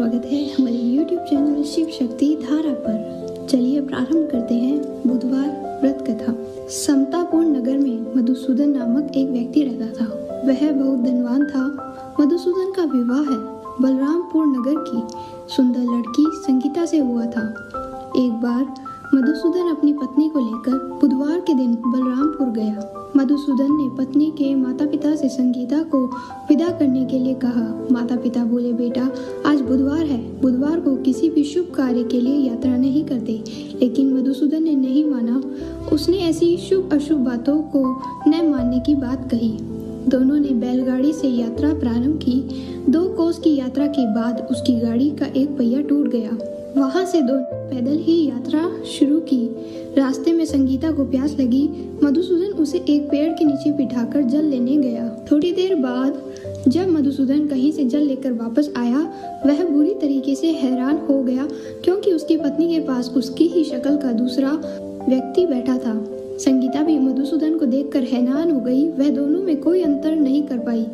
स्वागत है हमारे YouTube चैनल शिव शक्ति धारा पर। चलिए प्रारंभ करते हैं बुधवार व्रत कथा। समतापुर नगर में मधुसूदन नामक एक व्यक्ति रहता था। वह बहुत धनवान था। मधुसूदन का विवाह बलरामपुर नगर की सुंदर लड़की संगीता से हुआ था। एक बार मधुसूदन अपनी पत्नी को लेकर बुधवार के दिन बलरामपुर गया। मधुसूदन ने पत्नी के माता पिता से संगीता को विदा करने के लिए कहा। माता पिता बोले, बेटा आज बुधवार है, बुधवार को किसी भी शुभ कार्य के लिए यात्रा नहीं करते। लेकिन मधुसूदन ने नहीं माना। उसने ऐसी शुभ अशुभ बातों को न मानने की बात कही। दोनों ने बैलगाड़ी से यात्रा प्रारंभ की। 2 कोस की यात्रा के बाद उसकी गाड़ी का एक पहिया टूट गया। वहां से दोनों पैदल ही यात्रा शुरू की। रास्ते में संगीता को प्यास लगी। मधुसूदन उसे एक पेड़ के नीचे बिठाकर जल लेने गया। थोड़ी देर बाद जब मधुसूदन कहीं से जल लेकर वापस आया, वह बुरी तरीके से हैरान हो गया क्योंकि उसकी पत्नी के पास उसकी ही शक्ल का दूसरा व्यक्ति बैठा था। संगीता भी मधुसूदन को देखकर हैरान हो गई। वह दोनों में कोई अंतर नहीं कर पाई।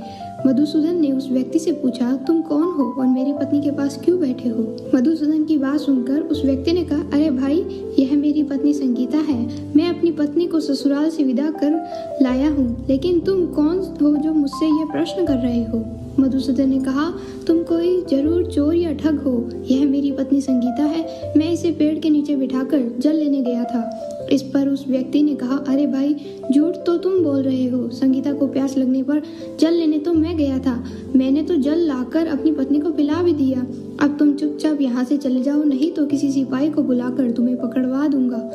मधुसूदन ने उस व्यक्ति से पूछा, तुम कौन हो और मेरी पत्नी के पास क्यों बैठे हो? मधुसूदन की बात सुनकर उस व्यक्ति ने कहा, अरे भाई, यह मेरी पत्नी संगीता है। मैं अपनी पत्नी को ससुराल से विदा कर लाया हूँ। लेकिन तुम कौन हो जो मुझसे यह प्रश्न कर रहे हो? मधुसूदन ने कहा, तुम कोई जरूर चोर या ठग हो। यह मेरी पत्नी संगीता है। मैं इसे पेड़ के नीचे बिठाकर जल लेने गया था। इस पर उस व्यक्ति ने कहा, अरे भाई, झूठ तो तुम बोल रहे हो। संगीता को प्यास लगने पर जल लेने तो मैं गया था। मैंने तो जल लाकर अपनी पत्नी को पिला भी दिया। अब तुम चुपचाप यहाँ से चले जाओ, नहीं तो किसी सिपाही को बुलाकर तुम्हें पकड़वा दूंगा।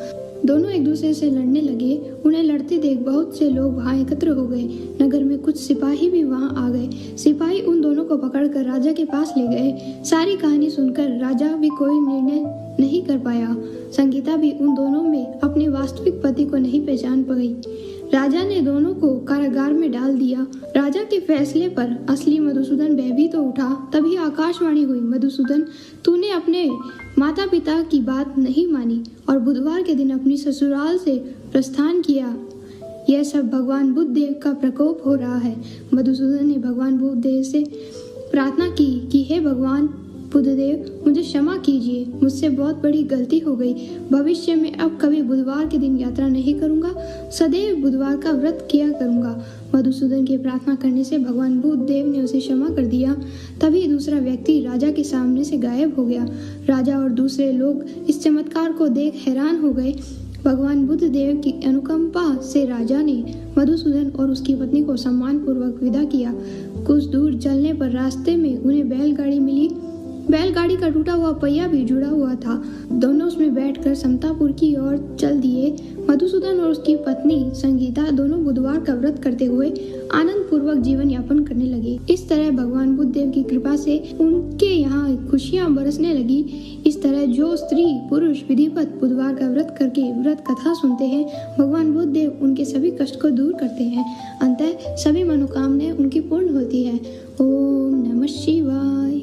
दोनों एक दूसरे से लड़ने लगे। उन्हें लड़ते देख बहुत से लोग वहां एकत्र हो गए। नगर में कुछ सिपाही भी वहां आ गए। सिपाही उन दोनों को पकड़कर राजा के पास ले गए। सारी कहानी सुनकर राजा भी कोई निर्णय नहीं कर पाया। संगीता भी उन दोनों में अपने वास्तविक पति को नहीं पहचान पाई। राजा ने दोनों को कारागार में डाल दिया। राजा के फैसले पर असली मधुसूदन भयभीत तो उठा। तभी आकाशवाणी हुई, मधुसूदन, तूने अपने माता पिता की बात नहीं मानी और बुधवार के दिन अपनी ससुराल से प्रस्थान किया। यह सब भगवान बुद्ध देव का प्रकोप हो रहा है। मधुसूदन ने भगवान बुद्ध देव से प्रार्थना की कि हे भगवान बुद्धदेव, मुझे क्षमा कीजिए। मुझसे बहुत बड़ी गलती हो गई। भविष्य में अब कभी बुधवार के दिन यात्रा नहीं करूंगा। सदैव बुधवार का व्रत किया करूंगा। मधुसूदन के प्रार्थना करने से भगवान बुद्ध देव ने उसे क्षमा कर दिया। तभी दूसरा व्यक्ति राजा के सामने से गायब हो गया। राजा और दूसरे लोग इस चमत्कार को देख हैरान हो गए। भगवान बुद्ध देव की अनुकंपा से राजा ने मधुसूदन और उसकी पत्नी को सम्मान पूर्वक विदा किया। कुछ दूर चलने पर रास्ते में उन्हें बैलगाड़ी मिली। बैलगाड़ी का टूटा हुआ पहिया भी जुड़ा हुआ था। दोनों उसमें बैठकर समतापुर की ओर चल दिए। मधुसूदन और उसकी पत्नी संगीता दोनों बुधवार का व्रत करते हुए आनंद पूर्वक जीवन यापन करने लगे। इस तरह भगवान बुद्ध देव की कृपा से उनके यहाँ खुशियाँ बरसने लगी। इस तरह जो स्त्री पुरुष विधिवत बुधवार का व्रत करके व्रत कथा सुनते हैं, भगवान बुद्ध देव उनके सभी कष्ट को दूर करते हैं। अंततः सभी मनोकामनाएं उनकी पूर्ण होती है। ओम नमः शिवाय।